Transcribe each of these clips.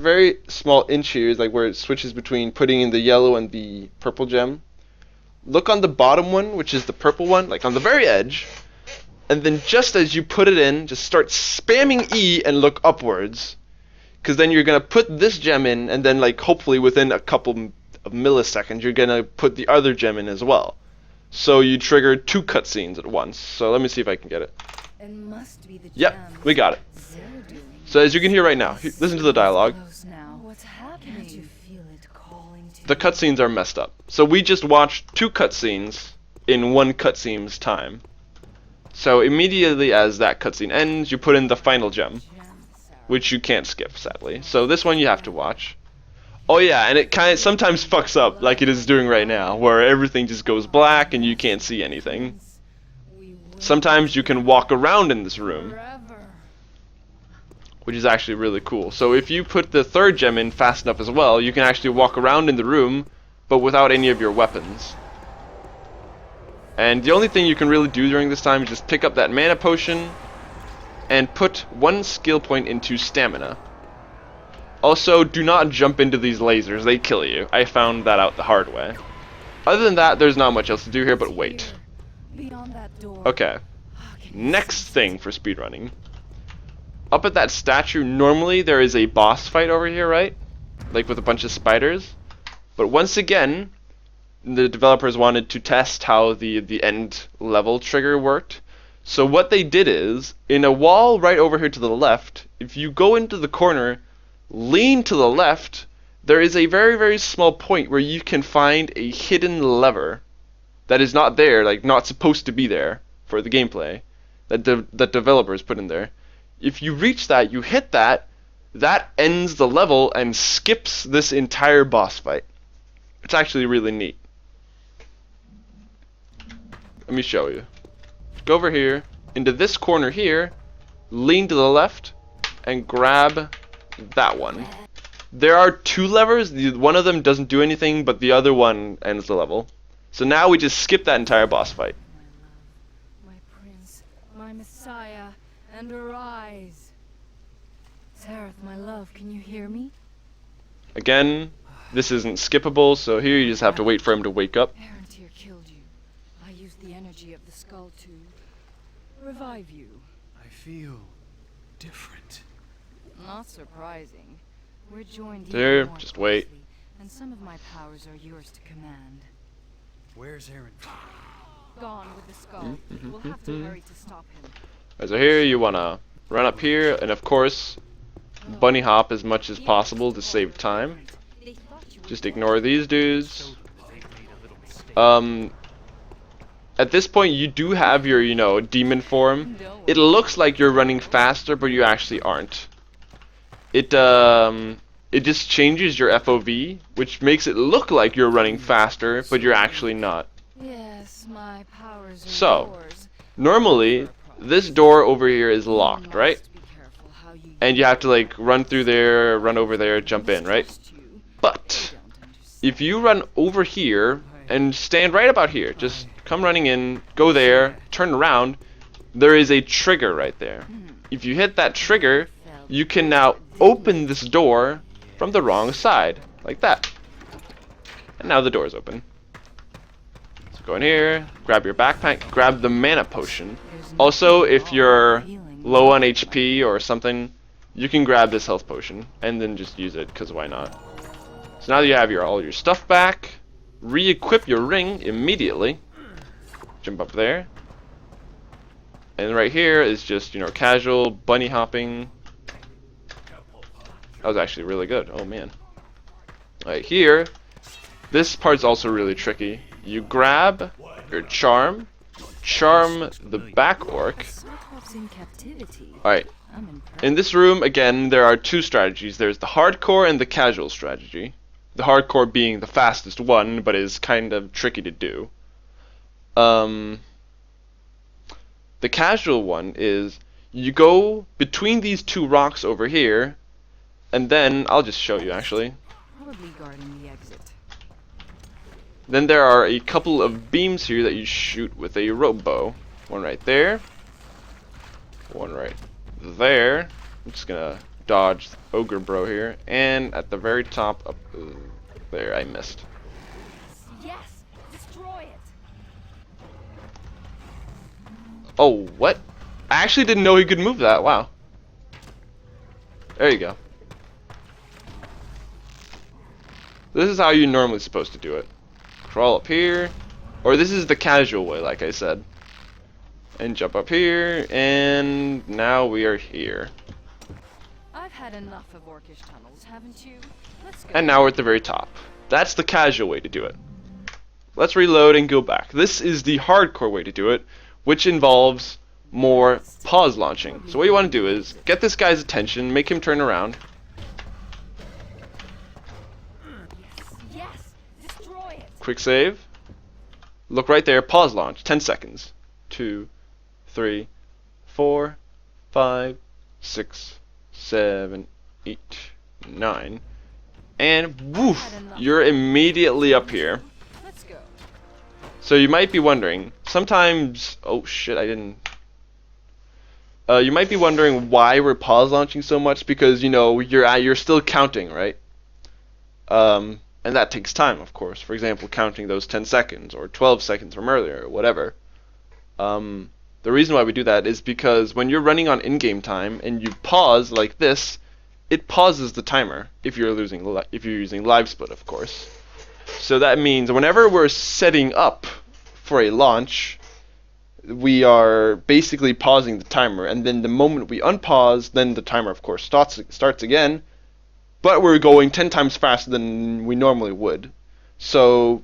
very small inch here is like where it switches between putting in the yellow and the purple gem. Look on the bottom one, which is the purple one, like on the very edge, and then just as you put it in, just start spamming E and look upwards, because then you're gonna put this gem in, and then like hopefully within a couple of milliseconds you're gonna put the other gem in as well. So you trigger 2 cutscenes at once. So let me see if I can get it. It must be the Yep, we got it. So as you can hear right now, listen to the dialogue. What's happening? Can't you feel it calling to The cutscenes are messed up. So we just watched 2 cutscenes in 1 cutscene's time. So immediately as that cutscene ends, you put in the final gem, which you can't skip, sadly. So this one you have to watch. Oh yeah, and it kind of sometimes fucks up like it is doing right now, where everything just goes black and you can't see anything. Sometimes you can walk around in this room, which is actually really cool. So if you put the 3rd gem in fast enough as well, you can actually walk around in the room, but without any of your weapons. And the only thing you can really do during this time is just pick up that mana potion and put 1 skill point into stamina. Also, do not jump into these lasers, they kill you. I found that out the hard way. Other than that, there's not much else to do here but wait. Okay, next thing for speedrunning. Up at that statue, normally there is a boss fight over here, right? Like with a bunch of spiders. But once again, the developers wanted to test how the end level trigger worked. So what they did is, in a wall right over here to the left, if you go into the corner, lean to the left, there is a very, very small point where you can find a hidden lever that is not there, like not supposed to be there for the gameplay that that developers put in there. If you reach that, you hit that, that ends the level and skips this entire boss fight. It's actually really neat. Let me show you. Go over here, into this corner here, lean to the left, and grab that one. There are 2 levers, one of them doesn't do anything, but the other one ends the level. So now we just skip that entire boss fight. my prince, my messiah, and arise. Zareth, my love, can you hear me? Again, this isn't skippable, so here you just have to wait for him to wake up. Arantir killed you. I used the energy of the skull to revive you. I feel different. Not surprising. We're joined There, even more just wait. closely, and some of my powers are yours to command. Where's Aaron? Gone with the skull. We'll have to hurry to stop him. So here you wanna run up here, and of course, bunny hop as much as possible to save time. Just ignore these dudes. At this point, you do have your, you know, demon form. It looks like you're running faster, but you actually aren't. It just changes your FOV, which makes it look like you're running faster, but you're actually not. Yes, my powers are So, yours. normally, this door over here is locked, right? And you have to like run through there, run over there, jump in, right? But if you run over here and stand right about here, just come running in, go there, turn around, there is a trigger right there. If you hit that trigger, you can now open this door from the wrong side, like that. And now the door is open. So go in here, grab your backpack, grab the mana potion. Also, if you're low on HP or something, you can grab this health potion and then just use it, because why not? So now that you have all your stuff back, re-equip your ring immediately. Jump up there. And right here is just, you know, casual bunny hopping. That was actually really good. Oh man. Right here, this part's also really tricky. You grab your charm the back orc. Alright. In this room, again, there are 2 strategies. There's the hardcore and the casual strategy. The hardcore being the fastest one, but is kind of tricky to do. The casual one is you go between these 2 rocks over here, and then I'll just show you actually. Probably guarding the exit. Then there are a couple of beams here that you shoot with a rope bow. One right there. One right there. I'm just gonna dodge Ogre Bro here. And at the very top, up there, I missed. Yes, destroy it. Oh, what? I actually didn't know he could move that. Wow. There you go. This is how you're normally supposed to do it. Crawl up here. Or this is the casual way, like I said. And jump up here. And now we are here. I've had enough of orcish tunnels, haven't you? Let's go. And now we're at the very top. That's the casual way to do it. Let's reload and go back. This is the hardcore way to do it, which involves more pause launching. So what you want to do is get this guy's attention, make him turn around. Yes, destroy it. Quick save. Look right there, pause launch, 10 seconds. 2, 3, 4, 5, 6, 7, 8, 9. And woof, you're immediately up here. Let's go. So you might be wondering, sometimes, oh shit, I didn't. You might be wondering why we're pause launching so much, because you know you're still counting, right? And that takes time, of course. For example, counting those 10 seconds or 12 seconds from earlier, or whatever. The reason why we do that is because when you're running on in-game time and you pause like this, it pauses the timer if you're using live split, of course. So that means whenever we're setting up for a launch, we are basically pausing the timer, and then the moment we unpause, then the timer of course starts again, but we're going 10 times faster than we normally would. So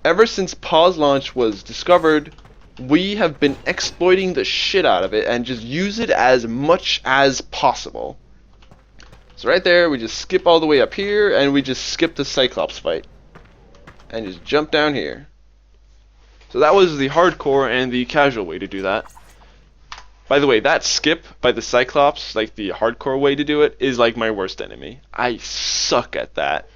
ever since pause launch was discovered, we have been exploiting the shit out of it and just use it as much as possible. So right there, we just skip all the way up here, and we just skip the Cyclops fight and just jump down here. So that was the hardcore and the casual way to do that. By the way, that skip by the Cyclops, like the hardcore way to do it, is like my worst enemy. I suck at that.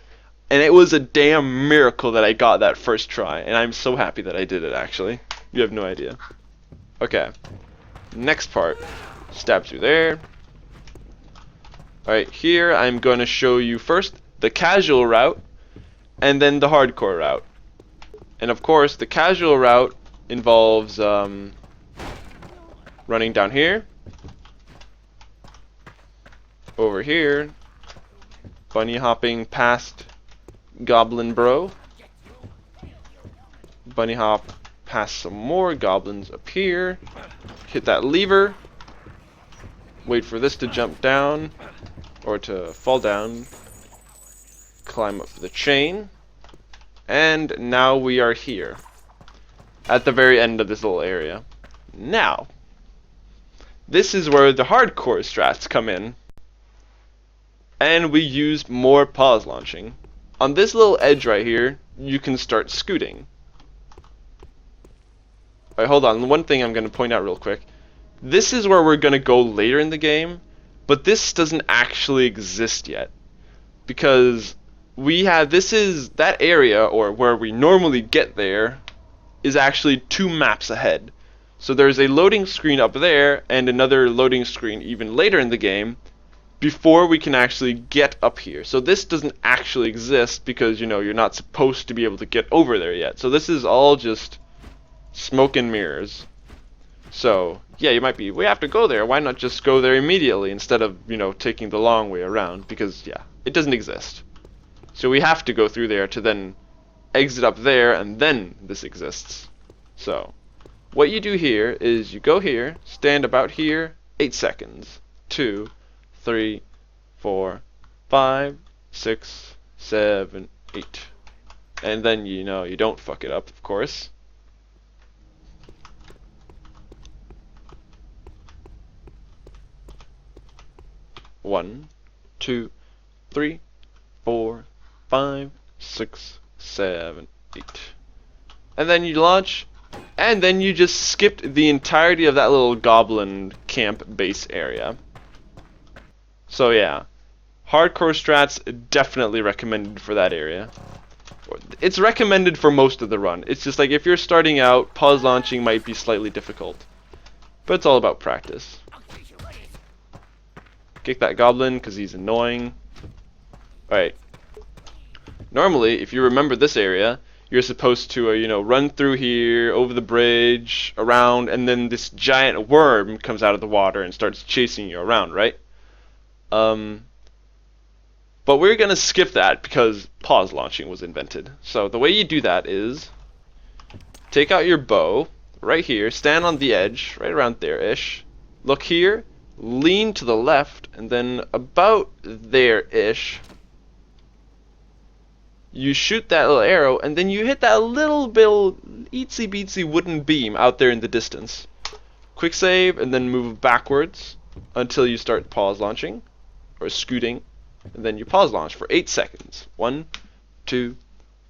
And it was a damn miracle that I got that first try, and I'm so happy that I did it, actually. You have no idea. Okay. Next part. Stab through there. Alright, here I'm going to show you first the casual route, and then the hardcore route. And of course, the casual route involves running down here, over here, bunny hopping past Goblin Bro, bunny hop past some more goblins up here, hit that lever, wait for this to jump down, or to fall down, climb up the chain, and now we are here, at the very end of this little area. Now, this is where the hardcore strats come in, and we use more pause launching. On this little edge right here, you can start scooting. Alright, hold on, one thing I'm going to point out real quick. This is where we're going to go later in the game, but this doesn't actually exist yet. Because that area, or where we normally get there, is actually 2 maps ahead. So there's a loading screen up there, and another loading screen even later in the game, before we can actually get up here. So this doesn't actually exist, because, you know, you're not supposed to be able to get over there yet. So this is all just smoke and mirrors. So, yeah, you might be, we have to go there, why not just go there immediately, instead of, you know, taking the long way around, because, yeah, it doesn't exist. So we have to go through there to then exit up there, and then this exists. So, what you do here is you go here, stand about here, 8 seconds. 2, 3, 4, 5, 6, 7, 8. And then, you know, you don't fuck it up, of course. One, 2, 3, 4, 5, 6, 7, 8. And then you launch, and then you just skipped the entirety of that little goblin camp base area. So yeah, hardcore strats definitely recommended for that area. It's recommended for most of the run. It's just like if you're starting out, pause launching might be slightly difficult. But it's all about practice. Kick that goblin because he's annoying. Alright. Normally, if you remember this area, you're supposed to, you know, run through here, over the bridge, around, and then this giant worm comes out of the water and starts chasing you around, right? But we're gonna skip that because pause launching was invented. So the way you do that is take out your bow right here, stand on the edge, right around there-ish. Look here, lean to the left, and then about there-ish, you shoot that little arrow, and then you hit that little bit itsy bitsy wooden beam out there in the distance. Quick save, and then move backwards until you start pause launching, or scooting, and then you pause launch for 8 seconds. 1, 2,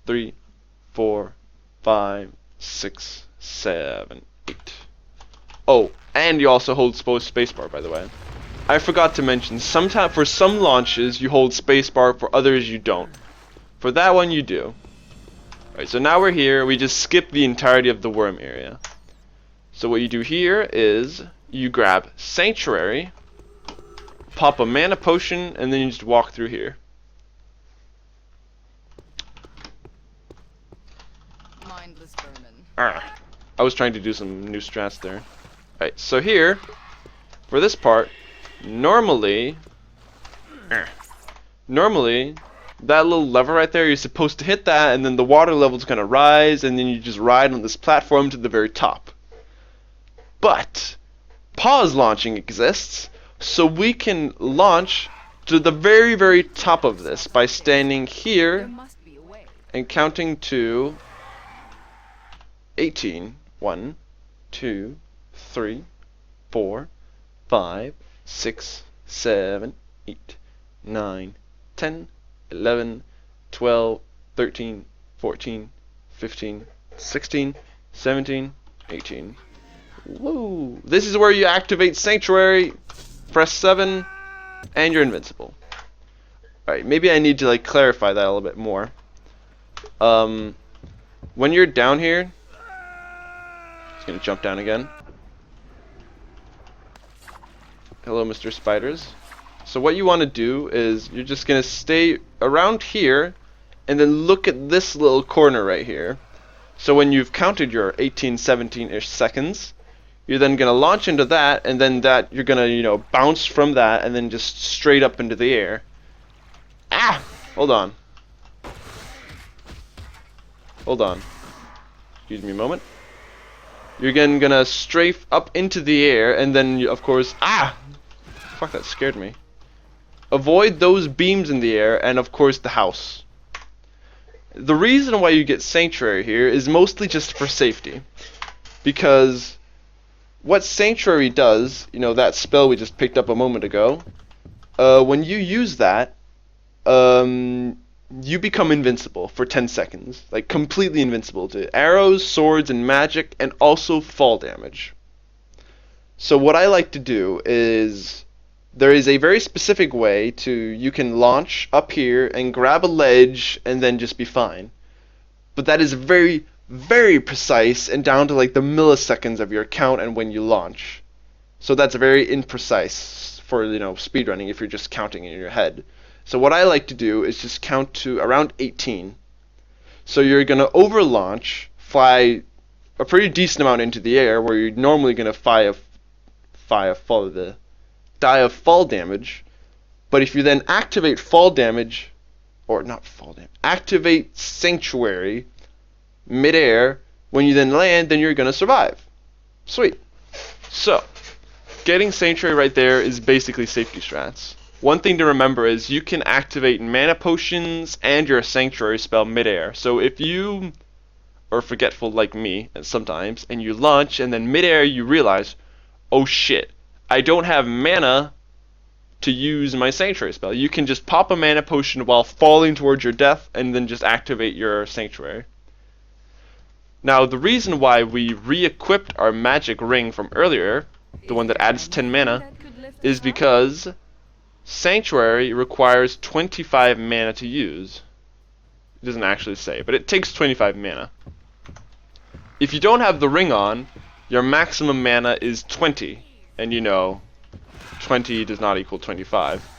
3, 4, 5, 6, 7, 8. Oh, and you also hold spacebar, by the way. I forgot to mention, sometimes for some launches you hold spacebar, for others you don't. For that one you do. Alright, so now we're here, we just skip the entirety of the worm area. So what you do here is you grab Sanctuary, pop a mana potion, and then you just walk through here. Mindless vermin. I was trying to do some new strats there. Alright, so here, for this part, normally, that little lever right there, you're supposed to hit that, and then the water level's gonna rise, and then you just ride on this platform to the very top. But pause launching exists, so we can launch to the very, very top of this by standing There here must be a way. and counting to 18. 1, 2, 3, 4, 5, 6, 7, 8, 9, 10, 11, 12, 13, 14, 15, 16, 17, 18. Woo! This is where you activate Sanctuary. Press 7, and you're invincible. Alright, maybe I need to like clarify that a little bit more. When you're down here, just gonna jump down again. Hello, Mr. Spiders. So what you want to do is you're just gonna stay around here, and then look at this little corner right here. So when you've counted your 18, 17-ish seconds, you're then gonna launch into that, and then that you're gonna, you know, bounce from that, and then just straight up into the air. Ah! Hold on. Hold on. Excuse me a moment. You're again gonna strafe up into the air, and then you, of course, fuck, that scared me. Avoid those beams in the air, and of course the house. The reason why you get Sanctuary here is mostly just for safety, because what Sanctuary does, you know, that spell we just picked up a moment ago, when you use that, you become invincible for 10 seconds. Like, completely invincible to arrows, swords, and magic, and also fall damage. So what I like to do is, there is a very specific way to, you can launch up here and grab a ledge and then just be fine. But that is very, very precise and down to like the milliseconds of your count and when you launch. So that's very imprecise for, you know, speedrunning if you're just counting in your head. So what I like to do is just count to around 18. So you're going to over launch, fly a pretty decent amount into the air where you're normally going to die of fall damage. But if you then activate fall damage, or not fall damage, activate Sanctuary mid-air, when you then land, then you're going to survive. Sweet. So, getting Sanctuary right there is basically safety strats. One thing to remember is you can activate mana potions and your Sanctuary spell mid-air. So if you are forgetful like me sometimes, and you launch, and then mid-air you realize, oh shit, I don't have mana to use my Sanctuary spell. You can just pop a mana potion while falling towards your death, and then just activate your Sanctuary. Now, the reason why we re-equipped our magic ring from earlier, the one that adds 10 mana, is because Sanctuary requires 25 mana to use. It doesn't actually say, but it takes 25 mana. If you don't have the ring on, your maximum mana is 20, and you know, 20 does not equal 25.